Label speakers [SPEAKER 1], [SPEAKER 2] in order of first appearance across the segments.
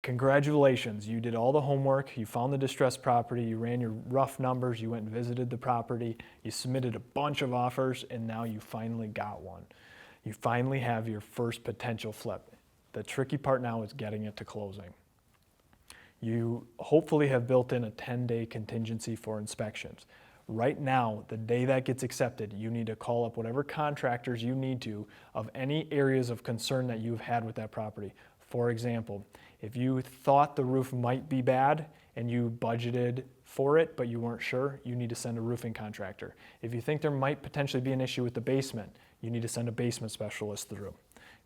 [SPEAKER 1] Congratulations, you did all the homework, you found the distressed property, you ran your rough numbers, you went and visited the property, you submitted a bunch of offers, and now you finally got one. You finally have your first potential flip. The tricky part now is getting it to closing. You hopefully have built in a 10-day contingency for inspections. Right now, the day that gets accepted, you need to call up whatever contractors you need to of any areas of concern that you've had with that property. For example, if you thought the roof might be bad and you budgeted for it, but you weren't sure, you need to send a roofing contractor. If you think there might potentially be an issue with the basement, you need to send a basement specialist through.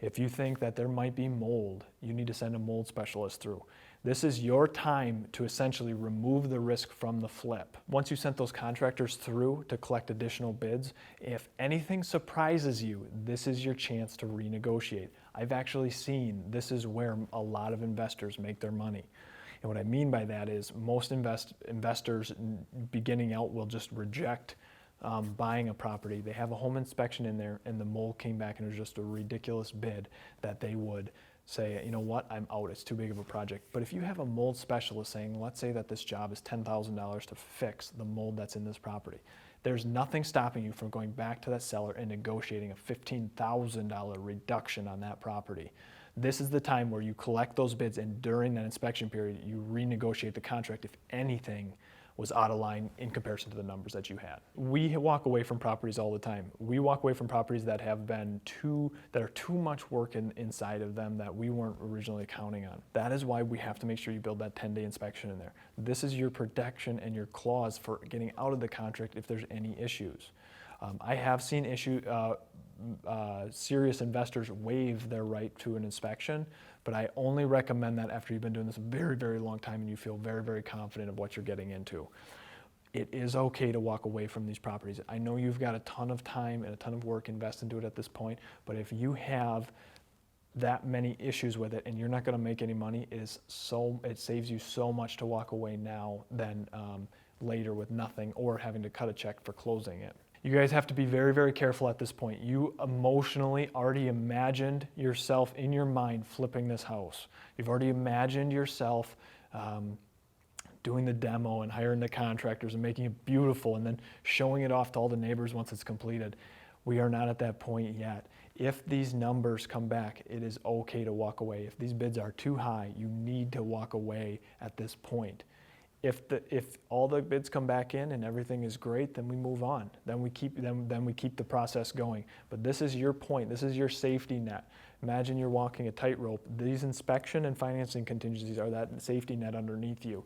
[SPEAKER 1] If you think that there might be mold, you need to send a mold specialist through. This is your time to essentially remove the risk from the flip. Once you sent those contractors through to collect additional bids, if anything surprises you, this is your chance to renegotiate. I've actually seen this is where a lot of investors make their money. And what I mean by that is most investors beginning out will just reject buying a property. They have a home inspection in there and the mold came back and it was just a ridiculous bid that they would say, you know what, I'm out, it's too big of a project. But if you have a mold specialist saying, let's say that this job is $10,000 to fix the mold that's in this property, there's nothing stopping you from going back to that seller and negotiating a $15,000 reduction on that property. This is the time where you collect those bids and during that inspection period, you renegotiate the contract if anything was out of line in comparison to the numbers that you had. We walk away from properties all the time. We walk away from properties that have been that are too much work inside of them that we weren't originally counting on. That is why we have to make sure you build that 10-day inspection in there. This is your protection and your clause for getting out of the contract if there's any issues. I have seen serious investors waive their right to an inspection, but I only recommend that after you've been doing this a very, very long time and you feel very, very confident of what you're getting into. It is okay to walk away from these properties. I know you've got a ton of time and a ton of work invested into it at this point, but if you have that many issues with it and you're not going to make any money, it saves you so much to walk away now than later with nothing or having to cut a check for closing it. You guys have to be very, very careful at this point. You emotionally already imagined yourself in your mind flipping this house. You've already imagined yourself doing the demo and hiring the contractors and making it beautiful and then showing it off to all the neighbors once it's completed. We are not at that point yet. If these numbers come back, it is okay to walk away. If these bids are too high, you need to walk away at this point. If all the bids come back in and everything is great, then we move on. Then we keep the process going. But this is your point. This is your safety net. Imagine you're walking a tightrope. These inspection and financing contingencies are that safety net underneath you.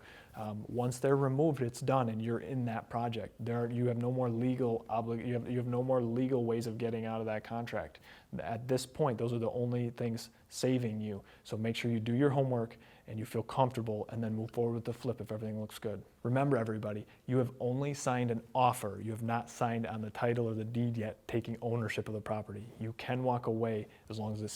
[SPEAKER 1] Once they're removed, it's done, and you're in that project. You have no more legal you have no more legal ways of getting out of that contract. At this point, those are the only things saving you. So make sure you do your homework and you feel comfortable, and then move forward with the flip if everything looks good. Remember, everybody, you have only signed an offer. You have not signed on the title or the deed yet, taking ownership of the property. You can walk away as long as it's